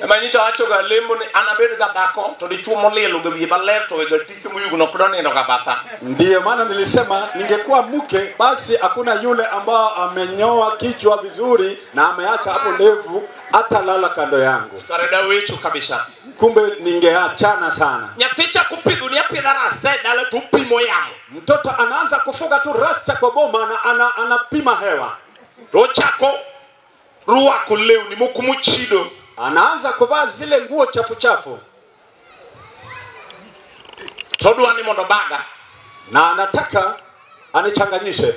Manito acho ga lemo ni anabedo ga bako to di chumo lelo ga bibaler to ga tiki muyu no kudoni ndo ga bata. Ndiyo maana nilisema ningekuwa mke basi hakuna yule ambao amenyoa kichwa vizuri na ameacha hapo ndevu hata lala kando yangu. Kareda wechu kabisa. Kumbe ningeachana sana. Nyaticha kupigu ni apida rasta dala tupimo yangu. Mtoto anaanza kufuga tu rasta kwa boma na anapima hewa. Rochako ruwa kuleu ni mukumuchido. Anaanza kuvaa zile nguo chafu chafu. Todua ni mondo baga. Na anataka anichanganyishe.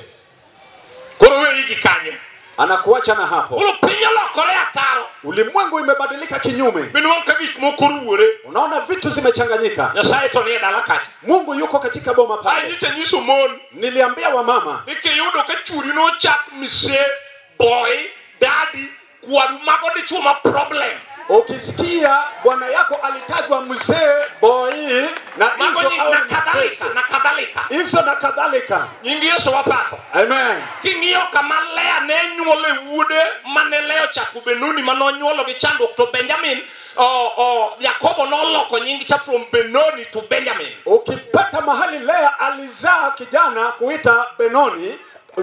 Kuruwe hiki kanye. Anakuacha na hapo. Ulu pinyalo korea taro. Ulimwengu imebadilika kinyume. Minuwanka viki mukuruwe. Unaona vitu zimechanganyika. Nyasaye tonie dalakati. Mungu yuko katika boma pale. Ayite nyisu mon. Niliambia wa mama. Ike yudo ke churi no chak mise boy daddy kuwarumago di chuma problem. Ukisikia bwana yako alitajwa mzee boy na hizo au na kadhalika. Hizo na kadhalika. Nyingi Yesu wapako. Amen. Kingiyo kamalea ne nyuole wude maneleo chakubenuni manonyuolo gichando to Benjamin. Yakobo no loko nyingi cha from Benoni to Benjamin. Ukipata mahali Lea alizaa kijana kuita Benoni,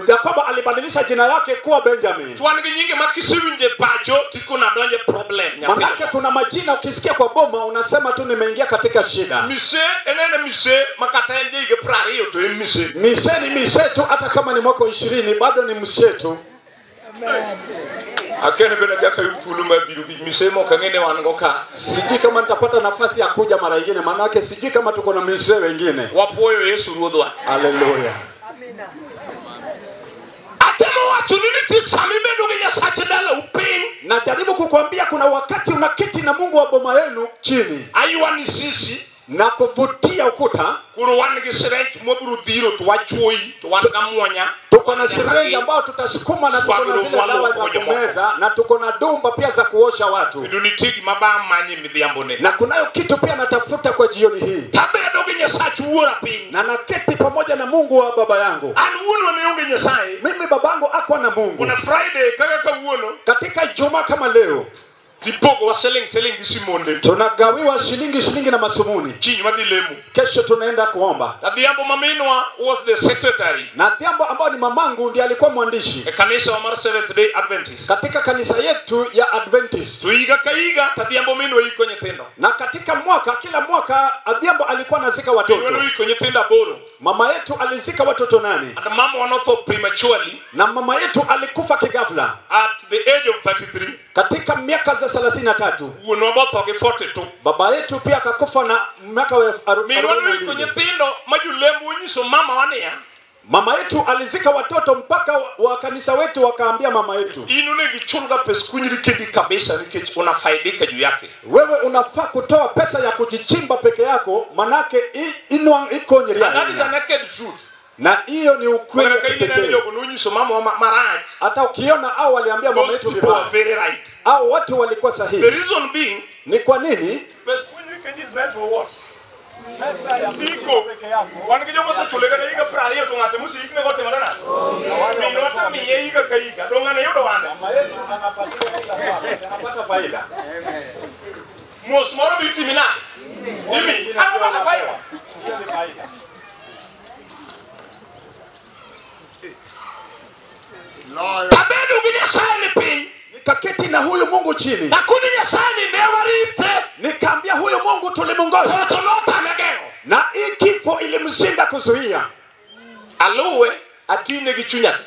Yakobo alibadilisha jina yake kuwa Benjamin. Tuanige nyingi makisiwinje pacho tikuna donje problem. Manake kuna majina ukisikia kwa boma unasema tu nimeingia katika shida. Mise enene mise makata ende ige prario to mise. Mise ni mise tu hata kama ni mwaka 20 bado ni mise tu. Akene bena jaka yufuluma biru mise mo kangene wangoka. Sijui kama nitapata nafasi ya kuja mara nyingine manake sijui kama tuko na mise wengine. Wapoyo Yesu ruodwa. Haleluya. Amina. Atemo watu niliti samibe ndugu sachedala upeni. Na jaribu kukuambia kuna wakati unaketi na Mungu wa boma yenu chini. Ayuwa ni sisi. Na kuvutia ukuta. Kuru wangi sirenji mwaburu dhiro tuwachoi, tuwanga mwanya. Tuko na sirenji ambao tutasukuma na tuko na zile dawa za kumeza. Na tuko na dumba pia za kuosha watu. Midunitiki mabaa manyi midhiambone. Na kunayo kitu pia natafuta kwa jioni hii. Tabedo genye sachu uora pini. Na naketi pamoja na Mungu wa baba yangu. Anuunu wa meunge nyesai. Mimi babangu akwa na Mungu. Kuna Friday kaka uono. Katika Ijumaa kama leo. Tipogo wa seling bisimonde. Tunagawiwa shilingi na masumuni. Chinyi madilemu. Kesho tunaenda kuomba. Tadhiambo maminwa was the secretary. Na Dhiambo ambao ni mamangu ndiye alikuwa mwandishi. Kanisa wa Mara Seventh Day Adventist. Katika kanisa yetu ya Adventist. Tuiga kaiga tadhiambo minwa iko nyethendo. Na katika kila mwaka Dhiambo alikuwa anazika watoto. Minwa iko nyethenda boro. Mama yetu alizika watoto 8. And mama wanofo prematurely. Na mama yetu alikufa kighafla. At the age of 33. Katika miaka za 33. Unoboto ge 42. Baba yetu pia akakufa na miaka ya 40. Minwa iko nyethendo majulembu nyiso mama wania. Mama yetu alizika watoto mpaka wa kanisa wetu wakaambia mama yetu. Inune gichunga pesa kunyirikedi kabisa nikech unafaidika juu yake. Wewe unafaa kutoa pesa ya kujichimba peke yako manake iko nyeria. That is a naked truth. Na hiyo ni ukweli pekee. Hata ukiona au waliambia mama yetu vibaya. Au watu walikuwa sahihi. The reason being ni kwa nini? Pesa kunyirikedi is meant for what? Pesa ya biko peke yako. Wangejo masa tulega na iga prario tungate musi ikne gote marana. Minota miye iga kaiga. Dongane yodo wanda. Mama yetu anapata faida. Mosmoro biti mina. Mimi anapata faida. Tabedu ginya sani pin. Nikaketi na huyu Mungu chini. Na kuninya sani newarite. Nikaambia huyu Mungu tulimungoja. Totolota megero. Na hii kifo ilimshinda kuzuia. Aluwe atine gichunya.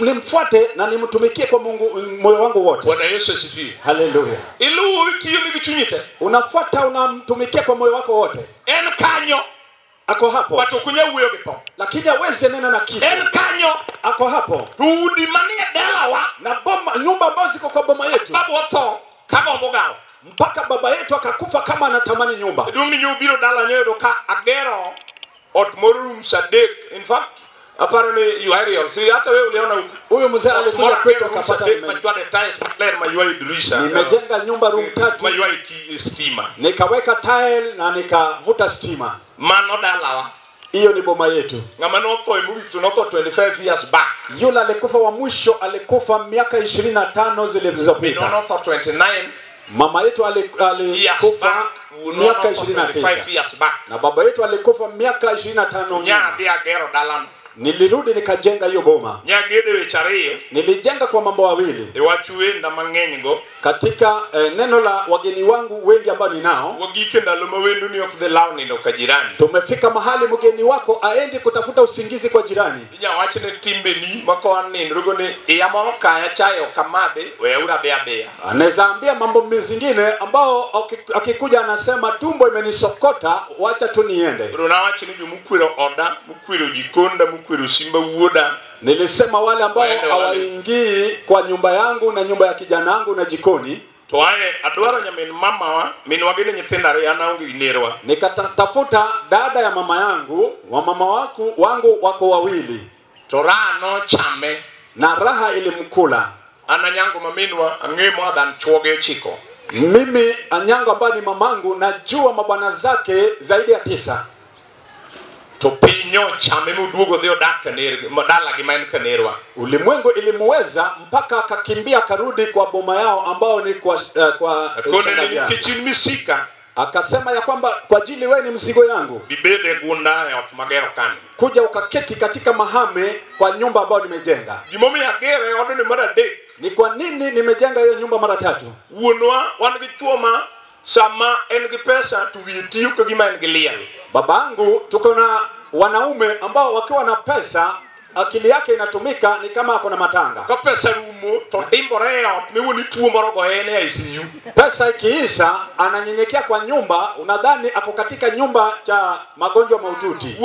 Nimfuate na nimtumikie kwa Mungu moyo wangu wote. Bwana Yesu asifiwe. Haleluya. Iluwe tiyo gichunyite. Unafuata unamtumikia kwa moyo wako wote. En kanyo. Ako hapo. Watu kunya uwe gifo. Lakini hawezi nena na kifo. En kanyo. Ako hapo. Rudi manie delawa. Na boma nyumba ambazo ziko kwa boma yetu. Babu wapo kama mbogao. Mpaka baba yetu akakufa kama anatamani nyumba. Dungi nyubiro dala nyedo ka agero otmorum sadek. In fact, apparently you are see hata wewe uliona huyo mzee alikuja kwetu akapata nimejenga nyumba room 3 stima. Nikaweka tile na nikavuta stima. Mano dalawa. Hiyo ni boma yetu. Ngamano po imugi tunoko 25 years back. Yule alikufa wa mwisho alikufa miaka 25 zilizopita. Tunoko 29 Mama yetu alikufa miaka 29 na baba yetu alikufa miaka 25. Nilirudi nikajenga hiyo boma. Nilijenga kwa mambo mawili. Katika neno la wageni wangu wengi ambao ninao. Tumefika mahali mgeni wako aendi kutafuta usingizi kwa jirani. Anaweza ambia mambo mengine ambao akikuja anasema tumbo imenisokota, wacha tu niende. Nilisema wale ambao hawaingii kwa nyumba yangu na nyumba ya kijana wangu na jikoni. Nikatafuta dada ya mama yangu, wa mama wangu wako wawili. Na raha ilimkula. Mimi Anyango ambaye ni mamangu najua mabwana zake zaidi ya 9. Ulimwengu ilimweza mpaka akakimbia karudi kwa boma yao ambao ni kwa akasema ya kwamba kwa ajili wewe ni mzigo yangu. Kuja ukaketi katika mahame kwa nyumba ambayo nimejenga. Ni kwa nini nimejenga hiyo nyumba mara 3? Sama pesa babangu tuko na wanaume ambao wakiwa na pesa akili yake inatumika ni kama ako na matanga. Pesa ikiisha ananyenyekea kwa nyumba, unadhani ako katika nyumba cha magonjwa mahututi.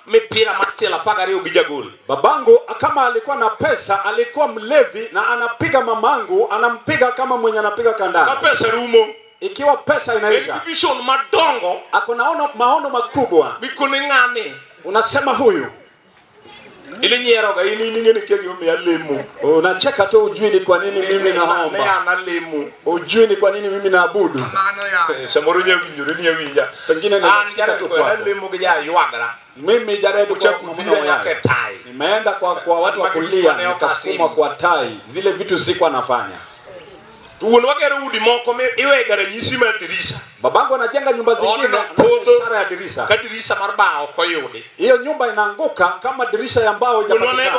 Mipira matela pagari ubijagul. Babangu kama alikuwa na pesa alikuwa mlevi na anapiga mamangu, anampiga kama mwenye anapiga kandanda. Pesa rumo. Ikiwa pesa inaisha. Vision madongo. Akonaona maono makubwa. Bikuningani. Unasema huyu. Ile nyeroga ili ningene kegyo lemu. Unacheka tu ujui ni kwa nini mimi naomba. Ujui ni kwa nini mimi naabudu. Samorunya winjuri winja. Pengine na tu kwa lemu gija yuagara. Mimi jaribu cha kudia yake tai. Nimeenda kwa watu wa kulia nikasukuma kwa tai. Zile vitu sikuwa nafanya. Babangu anajenga nyumba zingine ishara ya dirisha. Kadirisa marbao kwa yodi. Hiyo nyumba inaanguka kama dirisha ya mbao haijapatikana.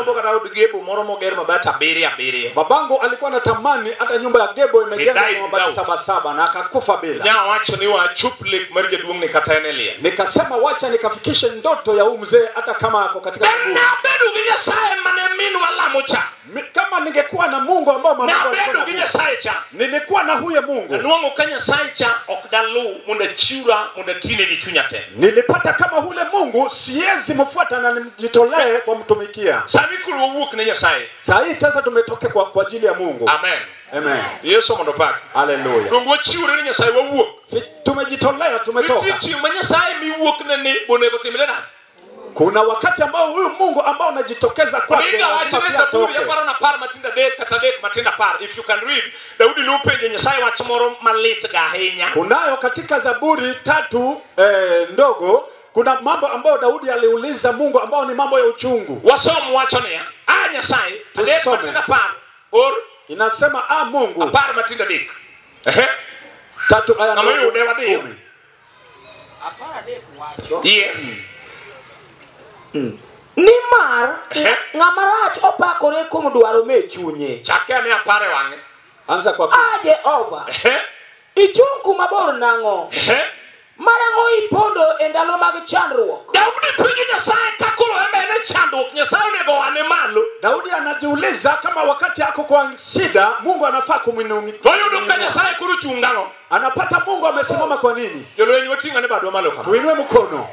Babangu alikuwa anatamani hata nyumba ya gebo imejengwa kwa mabati 7 na akakufa bila. Nikasema wacha nikafikishe ndoto ya huyu mzee hata kama ako katika kaburi. Kama ningekuwa na Mungu ambao Mungu alikuwa nilikuwa na huyo Mungu. Nilipata kama hule Mungu siwezi mfuata na nijitolee kwa mtumikia. Sasa sasa tumetoka kwa ajili ya Mungu. Amen. Amen. Yesu mondopaka. Hallelujah. Tumejitolea tumetoka. Kuna wakati ambao huyu Mungu ambao unajitokeza kwake if you can read Daudi lupenje Nyasaye wachmoro malit gahinya. Kunayo katika Zaburi 3 ndogo kuna mambo ambayo Daudi aliuliza Mungu ambao ni mambo ya uchungu. Wasomu wachonea Nyasaye adek matinda par or inasema Mungu apar matinda dik 3 aya ndogo 10. Yes. Nimar ngamarach opakore kuom dwaro me chunye. Chake ne apare wange. Anza kwa aje oba. Ichungu mabor nango. Marango ipondo endalo mag chandruok. Daudi pinyi Nyasaye kakolo emene chandruok Nyasaye nego ane malo. Daudi anajiuliza kama wakati yako kwa shida Mungu anafaa kumwinua. Toyo ndo Nyasaye kuruchungano. Anapata Mungu amesimama kwa nini? Jolwenyi wotinga ne bado malo kama. Tuinue mkono.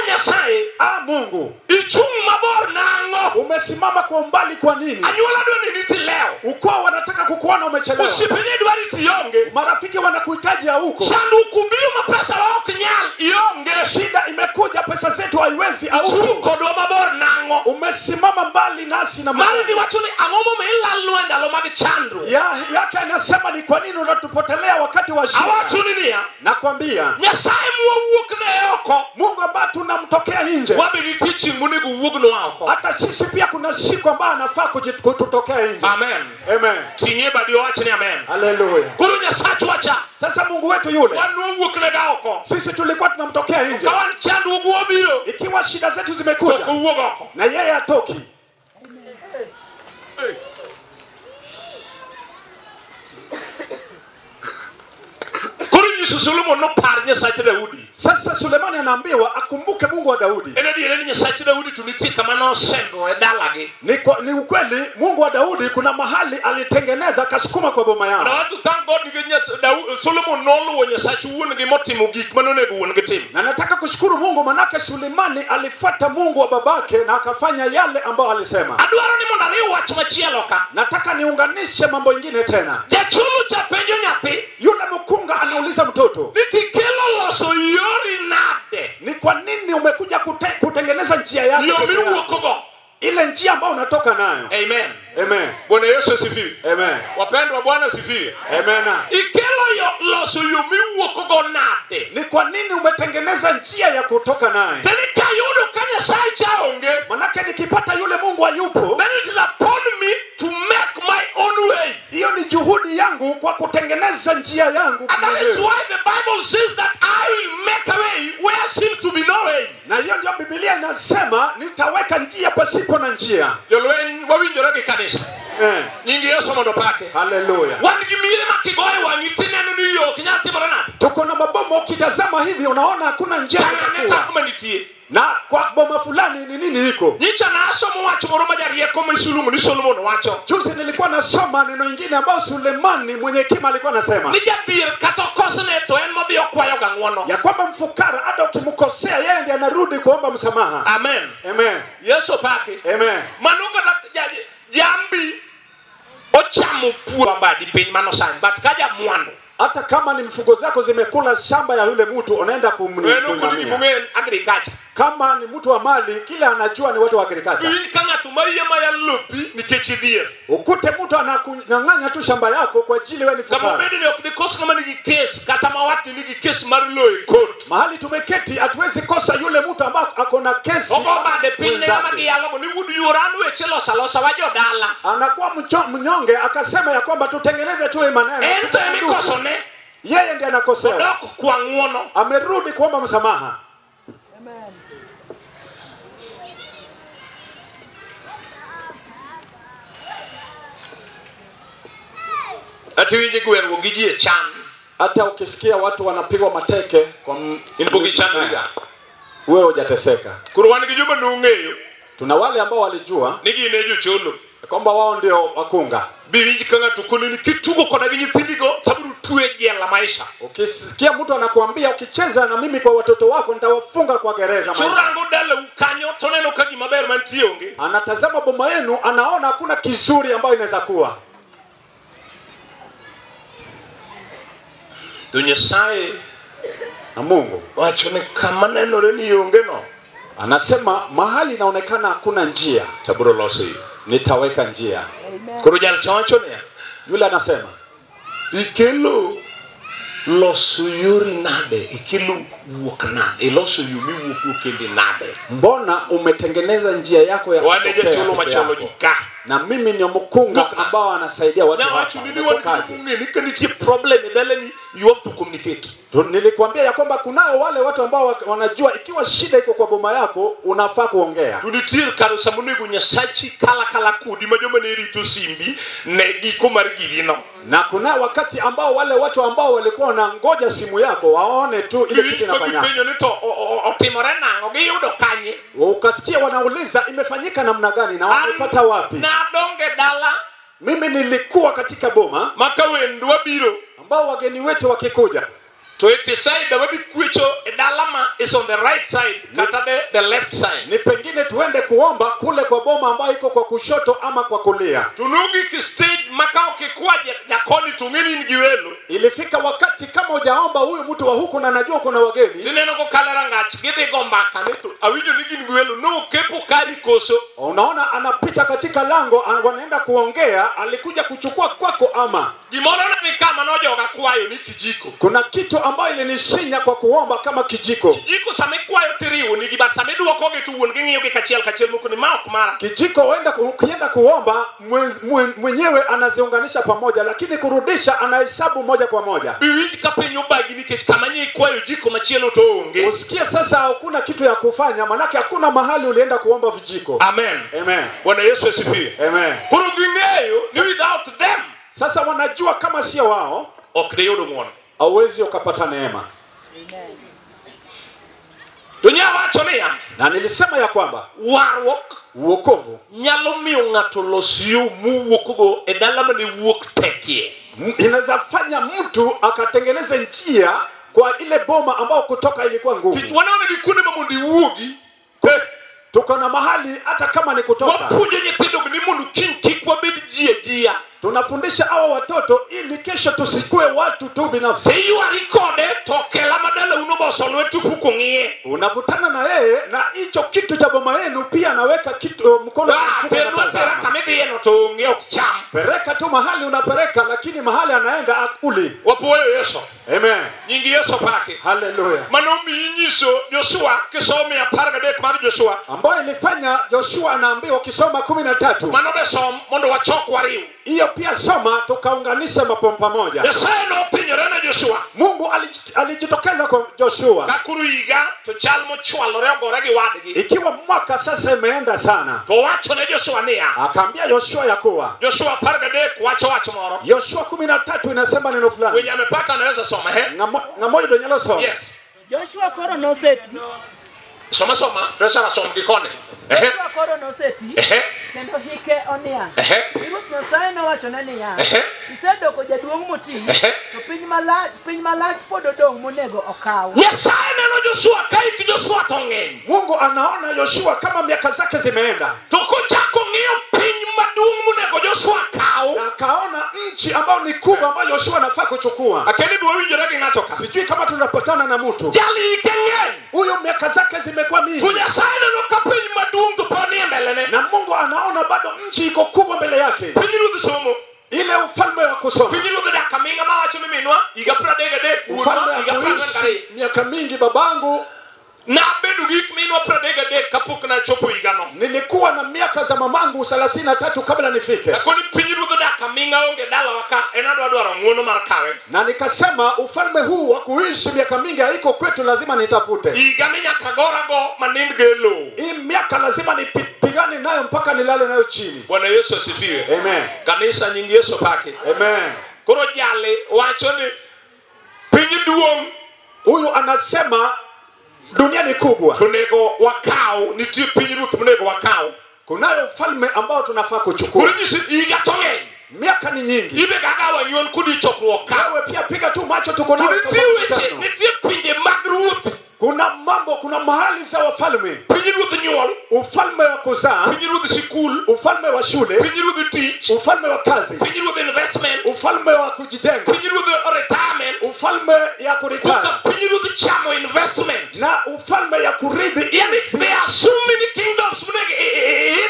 Nyasaye Mungu ichungu mabor nango umesimama kwa umbali kwa nini? Anyuola ndo niti leo ukoo wanataka kukuona umechelewa. Usipende dwari sionge marafiki wanakuhitaji huko. Sanduku mbio mapesa wao kinyal ionge. Shida imekuja pesa zetu haiwezi huko. Kodwa mabor nango umesimama mbali nasi na mali ni watu ni angomo meila luenda lo magi chandru. Yake anasema ni kwa nini unatupotelea wakati wa shida? Awatu nilia nakwambia Nyasaye muwuok ne yoko Mungu ambao tunamtokea nje. Wabi teaching muni kuwugno wako. Hata sisi pia kuna siku ambayo anafaa kututokea nje. Amen. Amen. Tinye badio wachini amen. Hallelujah. Kurunya sachu wacha. Sasa Mungu wetu yule, Wanu wukle daoko. sisi tulikuwa tunamtokea nje. Kawan chandu uguobiro. Ikiwa shida zetu zimekuja, Toko uogoko. na yeye atoki. Solomon no parnya sachi Daudi. Sasa Sulemani anaambiwa akumbuke Mungu wa Daudi. Ene sachi Daudi tunitie kama no sendo edalage. Ni ukweli Mungu wa Daudi kuna mahali alitengeneza akasukuma kwa boma yao. Na watu thank God nigenya Solomon no wenye sachi uone ngimotimo gik manone guone ngitim. Na nataka kushukuru Mungu manake Sulemani alifuata Mungu wa babake na akafanya yale ambayo alisema. Adwaro ni mondari wach machielo ka. Nataka niunganishe mambo mengine tena. Jachulu cha penjo nyapi. Yule mkunga anauliza mtoto, Nitikelo loso yori nade. ni kwa nini umekuja kutengeneza njia yako? Yomi uokogo. Ile njia ambayo unatoka nayo. Amen. Amen. Bwana Yesu asifiwe. Amen. Wapendwa Bwana asifiwe. Amen. Ikelo yo loso yomi uokogo nade. Ni kwa nini umetengeneza njia ya kutoka naye? Tenika yudo kanya sai chaonge. Manake nikipata yule Mungu hayupo, Then it is upon me to make my own way. hiyo ni juhudi yangu kwa kutengeneza njia yangu. And that is why the Bible says that I will make a way where seems to be no way. Na hiyo ndio Biblia inasema nitaweka njia pasipo na njia. Jolwen wawinjora ke kanisa. Nyingi Yesu mondo pake. Hallelujah. Wangimire makigoe wangitine niyo kinyati morana. Tuko na mabomo ukitazama hivi unaona hakuna njia ya kukua. Na kwa boma fulani ni nini iko? Nicha na asomo wacho moroma jariye koma isulumu ni Solomon wacho. Juzi nilikuwa nasoma neno lingine ambao Sulemani mwenye hekima alikuwa anasema. Nijadir katokosne to en mabio kwayo gangwono. Ya kwamba mfukara hata ukimkosea yeye ndiye anarudi kuomba msamaha. Amen. Amen. Yesu pake. Amen. Manuga na jambi ochamu puwa badi piny manosan but kaja mwando. Hata kama ni mfugo zako zimekula shamba ya yule mtu unaenda kumnunua. Agriculture. Kama ni mtu wa mali kila anajua ni watu wa agriculture. Kanga tumaiye maya lupi ni kechidhie. Ukute mtu anakunyang'anya tu shamba yako kwa ajili wewe ni fukara. Kama mbele ni okdikosi kama ni case kata mawati ni case marilo court. Mahali tumeketi hatuwezi kosa yule mtu ambaye ako na kesi. Ogo bade pinne kama dialogo ni wudu yoranu echelo salosa wajo dala. Anakuwa mnyonge akasema ya kwamba tutengeneze tu maneno. Ento emikosone. Yeye ndiye anakosea. Odoko kwa nguono. Amerudi kuomba msamaha. Amen. Ati wiji gwergo gijie chan. Hata ukisikia watu wanapigwa mateke kwa inbogi chan wewe hujateseka. Kurwani kijuma nungeyo. Tuna wale ambao walijua nigi nejo cholo kwamba wao ndio wakunga. Bibi kanga tukuni ni kitugo kona vinyi pindigo taburu tuwe la maisha. Ukisikia mtu anakuambia ukicheza na mimi kwa watoto wako nitawafunga kwa gereza maisha. Churango dale ukanyo toneno kagi maber mantionge. Anatazama boma yenu anaona hakuna kizuri ambayo inaweza kuwa. Dunya sae na Mungu wacho ne kama neno reni yonge no. Anasema mahali inaonekana hakuna njia taburo losi nitaweka njia. Kurujal choncho ne yule anasema ikelo loso yuri nade ikelo wuok nade loso yumi wuok kende nade. Mbona umetengeneza njia yako ya waneje cholo macholo jika na mimi ni mkunga ambao anasaidia watu hapa. Ni problem daleni you have to communicate. Nilikwambia ya kwamba kunao wale watu ambao wanajua ikiwa shida iko kwa boma yako unafaa kuongea. Tulitil karusa munigu nyasachi kala kudi majoma ne ritu simbi negi kumarigino. Na kuna wakati ambao wale watu ambao walikuwa wanangoja simu yako waone tu ile kitu inafanya. Otimorena ngogi yudo kanye. Ukasikia wanauliza imefanyika namna gani na wamepata wapi? Na donge dala. Mimi nilikuwa katika boma makawendu wabiro ambao wageni wetu wakikuja. To it side the wabi kwicho edalama is on the right side kata the left side. Ni pengine tuende kuomba kule kwa boma ambayo iko kwa kushoto ama kwa kulia. Tunugi ki stage makao kikwaje jakoni tungini ngiwelo. Ilifika wakati kama hujaomba huyu mtu wa huku na najua kuna wageni. Sineno ko kaleranga chigide gomba kanetu awijo nigi ngiwelo no kepo kari koso. Unaona anapita katika lango wanaenda kuongea alikuja kuchukua kwako ama Gimona ni kama nojo gakwayo ni kijiko. Kuna kitu ambayo ilinisinya kwa kuomba kama kijiko. Kijiko same kwayo tiriu ni gibat same duoko gitu won gingiyo kachiel muko ni maok mara. Kijiko ukienda kuomba mwenyewe anaziunganisha pamoja, lakini kurudisha anahesabu moja kwa moja. Biwiji kapenyo bagi ni kama nyi kwayo jiko machielo to onge. Usikie sasa hakuna kitu ya kufanya, manake hakuna mahali ulienda kuomba vijiko. Amen. Amen. Bwana Yesu asifiwe. Amen. Kurugingeyo ni without them. Sasa wanajua kama sio wao okdeyodo muone. Hauwezi ukapata neema. Amen. Dunia wacho niya. Na nilisema ya kwamba warruok wokovu nyalo miyo ng'ato losyo muwuokgo e dala mane wuok tekie. Inaweza fanya mtu akatengeneza njia kwa ile boma ambao kutoka ilikuwa ngumu. Kitu wanaona ni kundi mamundi wuogi. Tuko na mahali hata kama ni kutoka. Wapunje nyithindo ni mundu kikwa bedi jia. Tunafundisha hawa watoto ili kesho tusikue watu tu binafsi. Seyu arikode tokela madala unobosolwe tufuko ngie. Unavutana na yeye na hicho kitu cha boma yenu pia anaweka kitu mkono pereka tu mahali unapereka, lakini mahali anaenda akuli. Wapoyo Yesu. Amen. Nyingi Yesu pake. Hallelujah. Manomi inyiso Joshua kisome aparga dek mar Joshua. Ambayo ilifanya Joshua anaambiwa kisoma 13. Manobe som mondo wachok wariu. Hiyo pia soma tukaunganisha mapompa moja. Yesaye no pinyorena Joshua. Mungu alijitokeza kwa Joshua. Kakuruiga to chalmo chwalore ogore gi wadgi. Ikiwa mwaka sasa imeenda sana. To wacho ne Joshua nia. Akaambia Joshua ya kuwa. Joshua aparga dek wacho moro. Joshua 13 inasema neno fulani. Wenye amepata anaweza soma ngamoyo do nyalo soma. Yes. Joshua koro noseti. Soma pressure som gikone. Joshua koro noseti. Kendo hike onia. Ruoth Nyasaye nowacho ne niya. Isedoko jaduong' moti. To piny malach pod odong' monego okaw. Nyasaye neno Joshua kai Joshua tong'eny. Mungu anaona Joshua kama miaka zake zimeenda. To kochako ng'iyo piny maduong' monego Joshua kaw. Na akaona nchi ambayo ni kubwa ambayo Joshua anafaa kuchukua. Akeni bwo winjore gi ng'ato ka. Sijui kama tunapatana na mtu. Jali ikeng'eny. Huyo miaka zake zimekuwa mingi. Nyasaye neno ka piny maduong' to poni mbelene. Na Mungu anaona bado nchi iko kubwa mbele yake. Piny ruoth somo. Ile ufalme wa kusoma. Piny ruoth daka minga mawacho ni minwa iga 33 ufalme iga 32 miaka mingi babangu. Na bedu gik minwa 33 kapok na chopo igano. Nilikuwa na miaka za mamangu 33 kabla nifike. Akoni piny ruoth daka minga onge dala waka enadwa dwaro ng'uono mar kawe. Na nikasema ufalme huu wa kuishi miaka mingi haiko kwetu, lazima nitafute. Igani nyaka gorago manind gelo. Hii miaka lazima nipigane nayo mpaka nilale nayo chini. Bwana Yesu asifiwe. Amen. Kanisa nyingi Yesu pake. Amen. Koro jale wacho ni piny duong'. Huyu anasema dunia ni kubwa. Tunego wakao nitie piny ruoth munego wakao. Kunayo ufalme ambao tunafaa kuchukua. Koro nyisi iga tong'eny. Miaka ni nyingi. Ibe kaka wanyuol kudi chokruok ka. Wewe pia piga tu macho tuko nao. Nitie pinje mag ruoth. Kuna mahali za wafalme. Piny ruoth nyuol. Ufalme wa kuzaa. Piny ruoth sikul. Ufalme wa shule. Piny ruoth tich. Ufalme wa kazi. Piny ruoth investment. Ufalme wa kujijenga. Piny ruoth retirement. Ufalme ya kuritaya. Piny ruoth chamo investment. Na ufalme ya kurithi. Yani there are so many kingdoms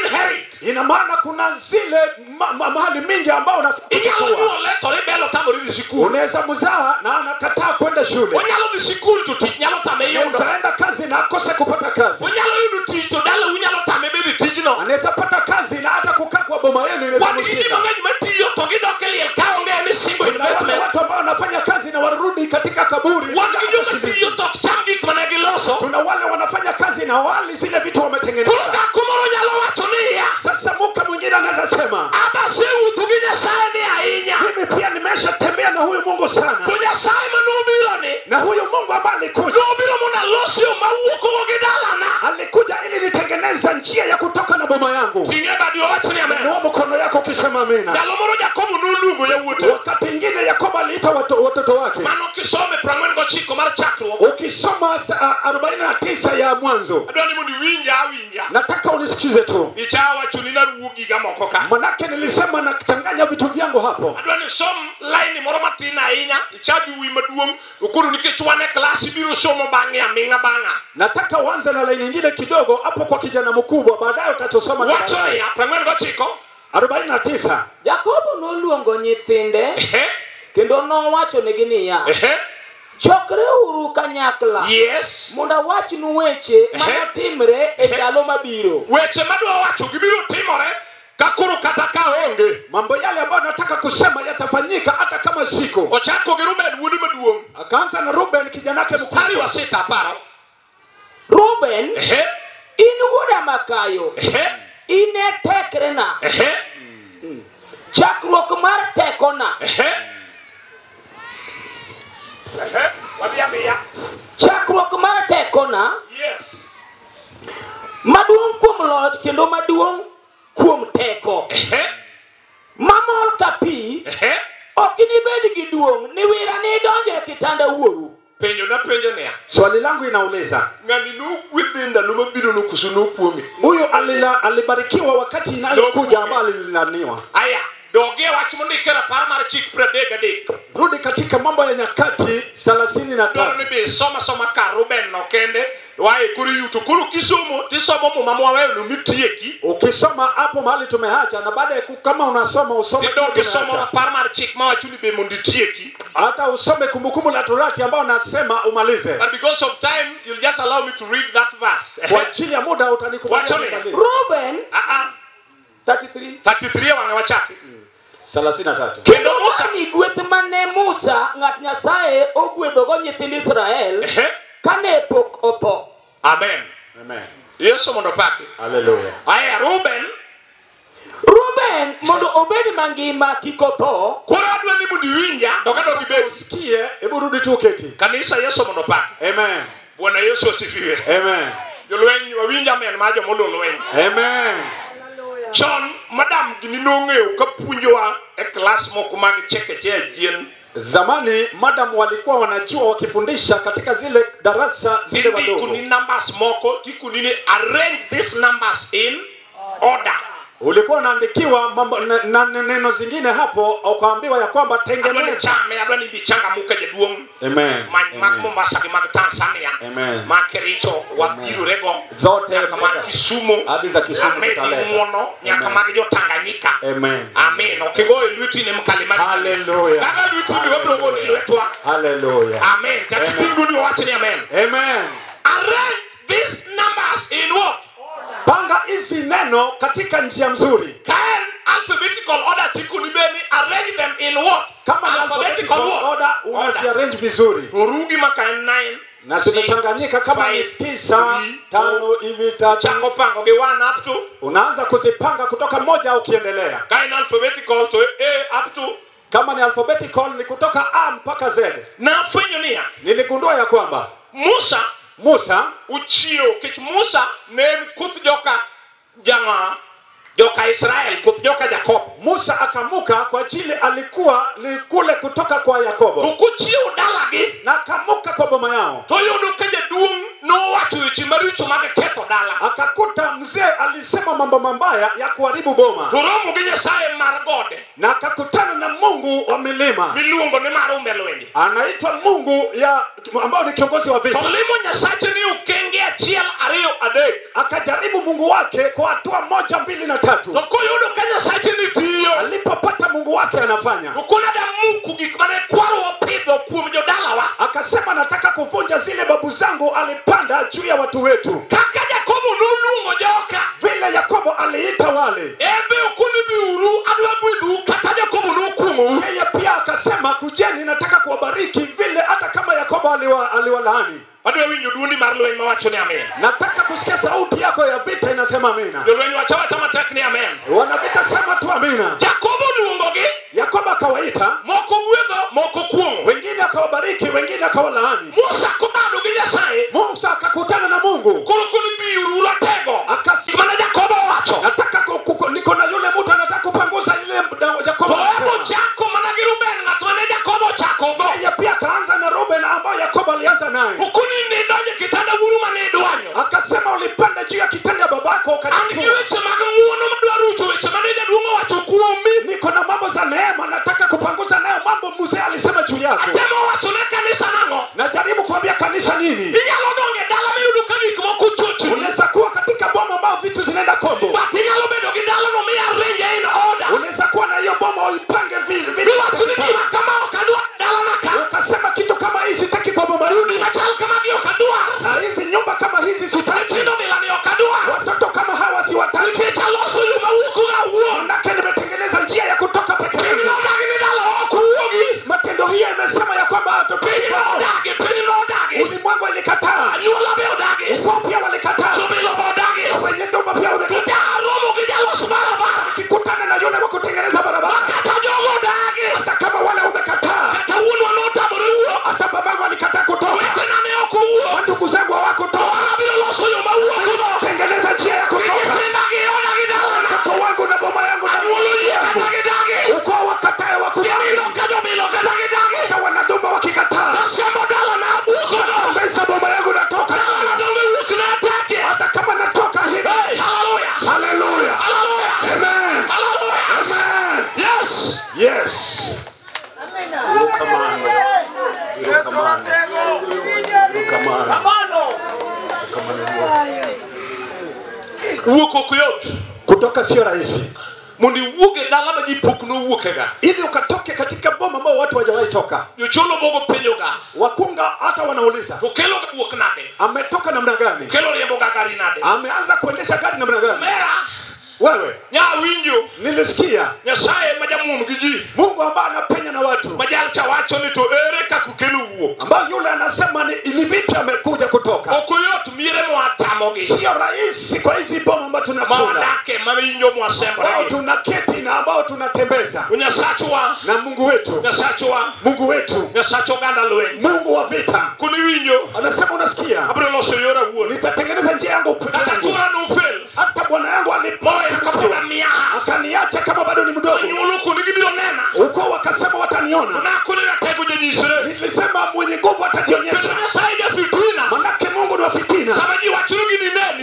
inherit. Ina maana kuna zile mahali mingi ambao unaweza mzaa na anakataa kwenda shule. Onyalo di sikul to tich nyalo tame yudo. Anaenda kazi na akose kupata kazi. Onyalo yudo tich to dala unyalo tame bedi tijno. Anaweza pata kazi na hata kukaa kwa boma yenu inaweza mshinda. Watu matiyo to gidokeli kao ngene single investment. Watu ambao wanafanya kazi na warudi katika kaburi. Watu matiyo to changi kwa giloso. Tuna wale wanafanya kazi na wali zile vitu wametengeneza. Kuka kumoro nyalo watu nia. Sasa muka mwingine anaweza sema abase utugine sana ainya. Mimi pia nimeshatembea na huyu Mungu sana. Kuja Simon Nobilo na huyu Mungu ambaye alikuja. Nobilo muna losio mauko gidalana. Alikuja ili nitengeneza njia ya kutoka na boma yangu. Kinyeba ndio watu ni amen. Ndio mkono yako kisema amina. Dalomoro Yakobo nulugo ya wote. Wakati mwingine Yakobo aliita watoto wake. Mano kisome pramwen go chiko mara chakro. Ukisoma 49 ya mwanzo. Adoni mundi winja. Nataka unisikize tu. Ichawa chunina rugi gamokoka. Manake nilisema nachanganya vitu vyangu hapo. Adoni som line moro matina inya. Ichabi wi maduong. Ukuru nikichwane klasi biro somo bangi aminga banga. Nataka uanze na line nyingine kidogo hapo kwa kijana mkubwa, baadaye utatosoma. Wacho ya pramwen go chiko. 49. Jakobo noluongo nyithinde kendo nowacho negi niya, chokre uru kanyakla. Yes. Mondo awachnu weche manotimre e ndalo mabiro. Weche madwa wacho gibiro timore kakuru kata ka onge. Mambo yale ambayo nataka kusema yatafanyika hata kama siko. Ochako gi Ruben wuodi maduong'. Akaanza na Ruben kijana yake mkubwa. Mstari wa 6 aparo. Ruben, in wuoda makayo. In e tekrena. Chakruok mar tekona. Chakruok mar tekona. Yes. Maduong' kuom loch kendo maduong' kuom teko. Mamol ka pi. Ok inibed gi duong' ni wira ni donjo e kitanda wuoru. Penjo na penjo niya. Swali langu inauliza. Ngani nu within ndalo mabiro no kusuno kuomi. Huyu alibarikiwa wakati inayokuja ambao alilaniwa. Aya, doge wach mondikera par mar chik 33. Rudi katika Mambo ya Nyakati 33. Doro ni be soma ka Ruben no kende. Wae kuri yuto kuru kisomo tisomo mo mamwa wewe no mitieki. Ukisoma hapo mahali tumeacha na baada ya kama unasoma usome doge somo par mar chik ma wachuni be monditieki. Hata usome Kumbukumbu la Torati ambao nasema umalize. But because of time you'll just allow me to read that verse. Kwa ajili ya muda utanikubalia. Ruben 33 wange wachati. 33. Kendo Musa ni gweth mane Musa ng'at Nyasaye ogwedho go nyithind Israel kane pok otho. Amen. Amen. Yesu mondo paki. Hallelujah. Aya Ruben mondo obed mangima kikotho. Kora adwa ni mundi winja dokado gibed usikie, hebu rudi tu keti. Kanisa Yesu mondo paki. Amen. Bwana Yesu asifiwe. Amen. Jolweny wawinja men majo mololweny. Amen. John madam gini nong'eyo ka puonjowa e class moko mag chekeche ajien. Zamani madam walikuwa wanajua wakifundisha katika zile darasa zile wadogo. Kuni numbers moko tikuni arrange these numbers in order. Ulikuwa unaandikiwa mambo na neno zingine hapo ukaambiwa ya kwamba tengeneza chame abani bichanga muka jaduong. Amen. Mag Mombasa gi mag Tanzania. Amen. Makericho wabiru rego zote kama Kisumu hadi za Kisumu muono nyaka mag jo Tanganyika. Amen. Amen. Okigoyo lwiti ne mkalimani. Hallelujah. Kaka lwiti ni wabro ni lwetwa. Hallelujah. Amen. Kakitingu ni watu ni amen. Amen. Arrange these numbers in what? Panga hizi neno katika njia nzuri. Can alphabetical order tikunibeni arrange them in what? Kama alphabetical order unaziarrange vizuri. Urugi maka 9 na zimechanganyika kama ni 9 5 hivi 3. Chako pango ge 1 up to. Unaanza kuzipanga kutoka moja ukiendelea. Kind alphabetical to A up to. Kama ni alphabetical ni kutoka A mpaka Z. Na fenyo nia. Niligundua ya kwamba Musa uchio kich Musa ne kuth joka Israel kuth joka Jacob. Musa akamuka kwa ajili alikuwa ni kule kutoka kwa Yakobo. Ukuchio dalagi na kamuka kwa boma yao. Toyodo kaje duong no watu chimaricho mage ketho dala. Akakuta mzee alisema mambo mabaya ya kuharibu boma. Toromo gi Nyasaye mar gode. Na akakutana na Mungu wa milima. Miluongo ni mar umbelwendi. Anaitwa Mungu ambao ni kiongozi wa vita. Tolimo Nyasaye ni ukenge achiel ariyo adek. Akajaribu Mungu wake kwa hatua 1 2 na 3. Tokoyodo ka Nyasaye ni tiyo. Alipopata Mungu wake anafanya. Ukuna da muku gik mane kwaro opidho kuom jodalawa. Akasema nataka kuvunja zile babu zangu alipanda juu ya watu wetu. Kaka Yakobo nolungo joka. Vile Yakobo aliita wale. Ebe ukuni biuru adwa bwidu kaka Yakobo nokumu. Yeye pia akasema kujeni nataka kuwabariki vile hata kama Yakobo aliwalaani. Adwa winyo dundi mar lweny mawacho ni amen. Nataka kusikia sauti yako ya vita inasema amina. Lweny wachawa chama tek ni amen. Wanavita sema tu amina. Yakobo luongogi. Yakobo akawaita. Moko gwedho, moko kuomo. Wengine akawabariki, wengine akawalaani. Musa kubado gi Nyasaye. Musa akakutana na Mungu. Kulukuni biuru lotego. Akasema na Yakobo wacho. Nataka niko na yule mtu anataka kupanguza ile Yakobo. Toebo chako mana gi Ruben ngatwane Yakobo chako go. Yeye pia kaanza na Ruben ambao Yakobo alianza naye. Ukuni ndoje kitanda guru mane dwanyo. Akasema ulipanda juu ya kitanda babako ukanifuata. Angiweche maganguono madwarucho weche mane jaduongo wacho kuome. Wuoko kuyot. Kutoka sio rahisi. Mundi wuoke dala ma jipokno wuokega. Ili ukatoke katika boma ambao watu hawajawahi toka. Yocholo bogo penyoga. Wakunga hata wanauliza. Ukelo wuok nade. Ametoka namna gani? Ukelo riembo gari nade. Ameanza kuendesha gari namna gani? Mera. Wewe nya winjo nilisikia Nyasaye majamun giji Mungu ambaye anapenya na watu majal cha wacho ni to ere ka kukelu wuok ambaye yule anasema ni vipi amekuja kutoka okoyot mire mwatamogi sio rahisi kwa hizi bomu ambazo tunakula mawadake mawinjo mwasembra tunaketi na ambao tunatembeza unyasachwa na Mungu wetu ganda lwe Mungu wa vita kuni winjo anasema unasikia abro no seyora wuo nitatengeneza njia yangu peke yangu hata bwana yangu alipoa akaniacha kama bado ni mdogo uko wakasema wataniona nilisema mwenye nguvu atajionyesha manake Mungu ni wa fitina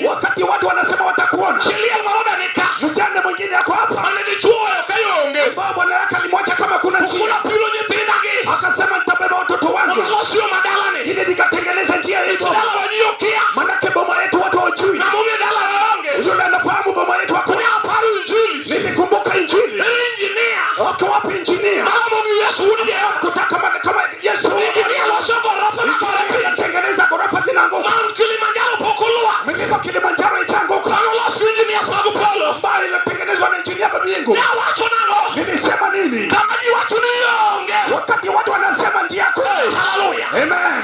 wakati watu wanasema watakuona mjane mwingine yako hapa bwana yake alimwacha kama kuna njia akasema nitabeba watoto wangu ili nikatengeneza njia hizo manake boma yetu watu hawajui yule anafahamu boma yetu wako nilikumbuka injili wako wapi injinia kutaka kama Yesu tengeneza gorofa zinaanguka milima Kilimanjaro itaanguka ambayo inatengenezwa na injinia Babingu nilisema nini wakati watu wanasema njia yako haleluya amen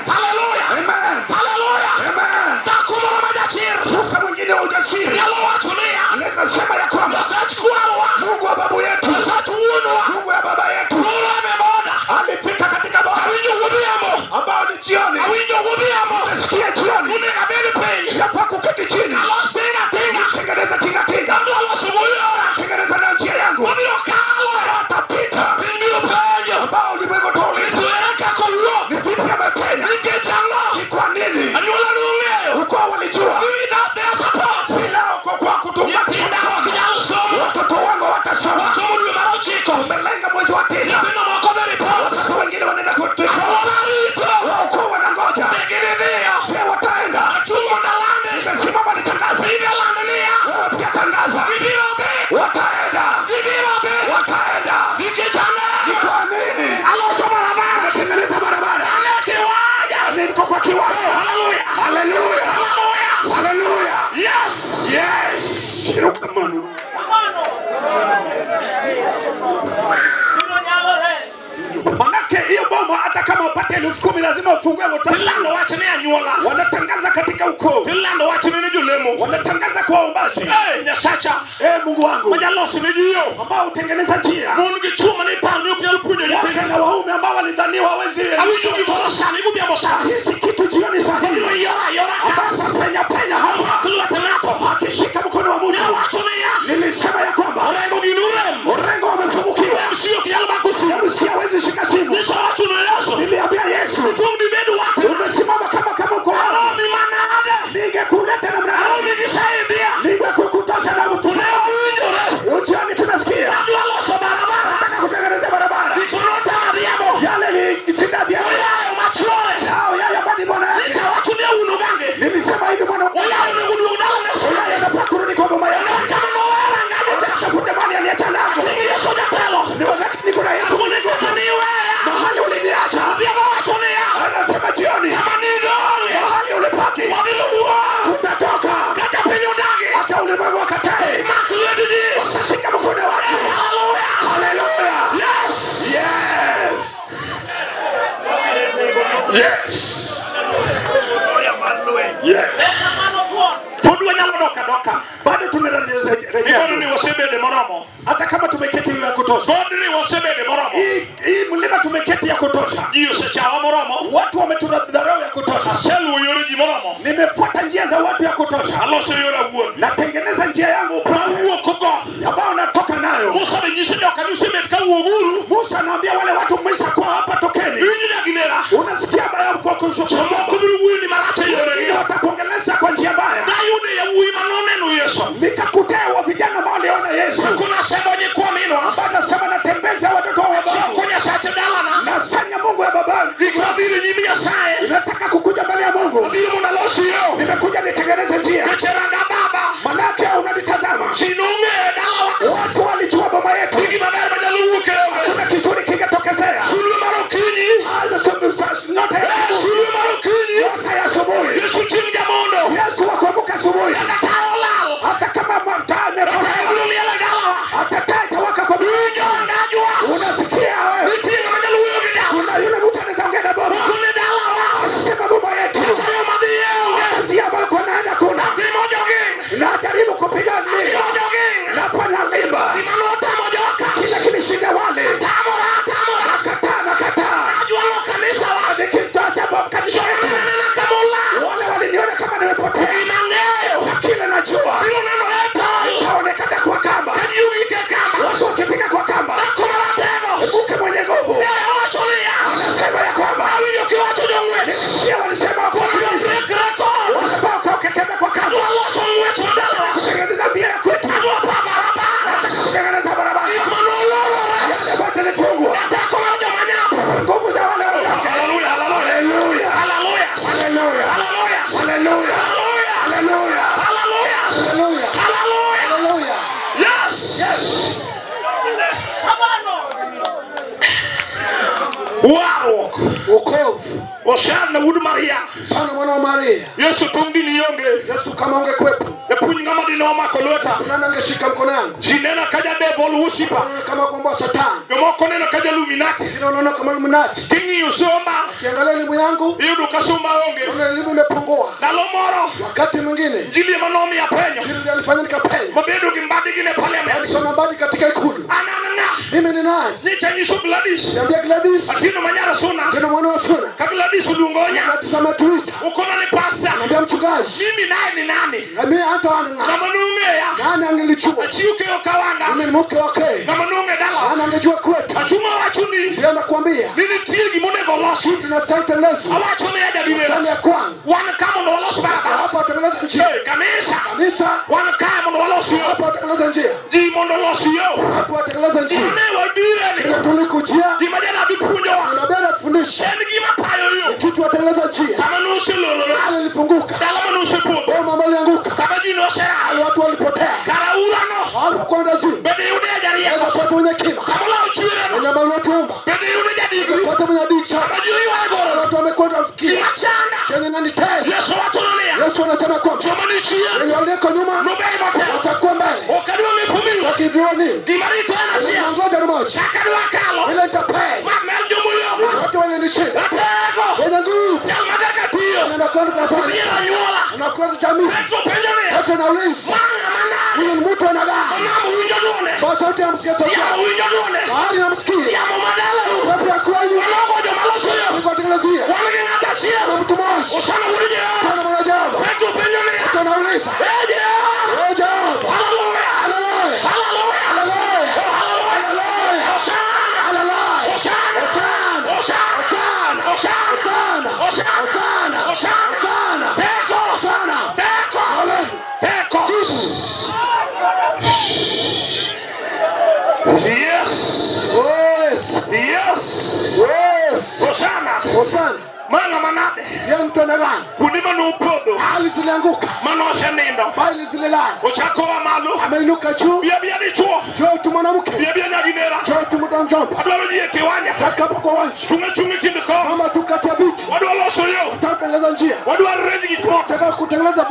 Mungu mwingine wa ujasiri anaweza sema ya kwamba Mungu wa babu yetu Mungu wa baba yetu alifika katika baba ambao ni jioni nasikia jioni yapa kuketi chini tengeneza tinga tengeneza na njia yangu atapita ambao ulimwengu tole ni vipi amepenya ni kwa nini uko walijua silao kwa kutumia watoto wangu watasoma umelenga mwezi wa 9 watoto wengine wanaenda kutuika wako wanangoja wataenda nimesimama nitangaza wewe pia tangaza wataenda ni kwa nini natengeneza barabara niko kwa kiwango haleluya yes shirokamano manake hiyo boma hata kama upate 10,000 lazima ufungue moto lando wacha ni anyola wanatangaza katika ukoo lando wacha ni julemo wanatangaza kwa umbashi nyasacha Mungu wangu majalosi ni hiyo ambao utengeneza njia Mungu kichuma ni pande upi alikuja yake na waume ambao walidhaniwa hawezi awijo kibora sana hivi biamo sana hizi kitu jioni sahihi yora penya hapa tuliwatanako akishika mkono wa Mungu nilisema ya kwamba orengo wamefungukiwa msio kialba kusia hawezi shika simu niliambia Yesu umesimama kama uko ningekuleta namna ningekukutosha na mfuneo ujioni tunasikia nataka kutengeneza barabara yale ni sida vya yaya badi bwana nilisema hivi bwana anafaa kurudi kwa boma yake tafuta mali aliacha nako ni wakati niko na Yesu mahali uliniacha anasema jioni mahali ulipaki utatoka hata ulimwengu wakatae shika mkono wake haleluya yes Tundu nyalo doka bado tumerejea ni wasebede moromo hata kama tumeketi ya kutosha godri wasebede moromo hii mlima tumeketi ya kutosha hiyo sechawa moromo watu wametudharau ya kutosha selu yoriji moromo nimefuata njia za watu ya kutosha aloso yora uone natengeneza njia yangu kwa huo kogo ambao natoka nayo Musa amejisikia kanisa imekaa uhuru Musa anaambia wale watu mwisha kwa hapa tokeni unasikia baya kwa kushoto ni maracha yore watakuongeleza kwa njia baya nikakutewa vijana ambao waliona Yesu kuna sema nye kwa mino ambaye nasema natembeza watoto wa baba kunya sate dalana nasanya Mungu ya baba nikabiri nyimi ya sae nataka kukuja mbele ya Mungu ndio mnalosi yao nimekuja nitengeneze njia kucheranga baba manake Waro. Wokovu. Osana wudu Maria. Sana mwana wa Maria. Yesu tumbi ni yonge. Yesu kama ungekwepo. Epunyi ngama dino makolota. Nani angeshika mkono wangu? Jinena kaja devil worshiper. Kama kwamba Satan. Yomoko nena kaja Illuminati. Unaona kama Illuminati. Kingi usoma. Kiangalia elimu yangu. Yudu kasoma onge. Unaona elimu imepungua. Na lomoro. Wakati mwingine. Njili manomi ya penyo. Njili alifanya nikapenya. Mabedu kimbadi kile parliament. Alisoma mbadi katika ikulu. Anana. Mimi ni nani? Nicha nyishu Gladys. Niambia Gladys. Atino manyara suna. Tena mwana wa Suna. Gladys ulungonya. Tuseme tuita. Ukona ni pasta. Niambia mchungaji. Mimi naye ni nani? Mimi hata wana. Na manunge ya. Nani angelijua? Achiuke okawanda. Mimi ni mke wake. Na manunge dala. Nani angejua kwetu? Achuma wachuni. Ndio nakwambia. Nini tili mune volosu. Tunasaitendezo. Awachuni ya jabinera. Sema ya kwangu. Wana kama ndo volosu baraka. Hapa atengeneza njia. Kanisa. Kanisa. Wana kama ndo volosu yo. Hapa atengeneza njia. Di mondo losu yo. Hapa atengeneza njia. Ime wabire ni. Tulikujia. Di majana bipunjo wa. Unabera tufundishe. Eni gima payo yo. Kitu atengeneza njia. Kama nusu lolo. Hali ilifunguka. Dala manusu pupo. Boma malianguka. Kama jino sera. Watu walipotea. Karaura no. Hapo kwenda zuri. Bede yude jariya. Sasa pata mwenye kima. Kama lao chwire no. Mwenye malu tuomba. Bede yude jadigu. Pata mwenye dicha. Kama jiri wa goro. Watu wamekwenda mfikiri. Imachanda. Chenye nani tezi. Yesu watu nania. Yesu anasema kwamba Chomani chia. wenye walioko nyuma Nubeli mateo. watakuwa mbele. Okadua mifumilu. Wakijua nini? Dimari tena chia. Ngoja ni moja. Sakadua kalo. Ile nitapea. Mamel jumuyo. Watu wenye nishinda. Atego. Wenye nguvu. Yalmadaka tiyo. Unakwenda kufanya. Kunyira nyuola. Unakwenda jamii. Petro penjone. Wote na ulinzi. Manga manani. Huyu ni mtu anagaa. Mama uwinjo duone. Kwa sauti ya msikia sauti. Yamo uwinjo duone. Bahari na msikia. Yamo madala. Wapi ya kweli? Wanogo jo maloso yo. Mungu atengelezea. Wanage ngata chia. Na mtu mmoja. Osana ulije yo. Sana mwana jamba. Petro penjone. Wote na ulinzi. Eje yo. Jamba. Hallelujah. Hallelujah. Hallelujah. Hallelujah. Hallelujah. Osana. Hallelujah. Osana. Osana. Osana. Osana. Osana. Osana. Osana. Osana. Osana. Teko. Osana. Teko. Teko. Yes. Yes. Yes. Yes. Osana. Osana. Manga manade. Yeye mtu anagaa. Kunima nupodo. Hali zilianguka. Manosha nindo. Bali zililala. Ochako wa malu. Ameinuka juu. Bia bia ni chuo. Njoo tu mwanamke. Bia bia nyaginera. Njoo tu mtamjomba. Adwalo jie kiwanya. Taka hapo kwa wanja. Chunga kindi ko. Mama tu kati ya viti. Wadwalo so yo. Tapeleza njia. Wadwalo reji gitmoko. Taka kutengeneza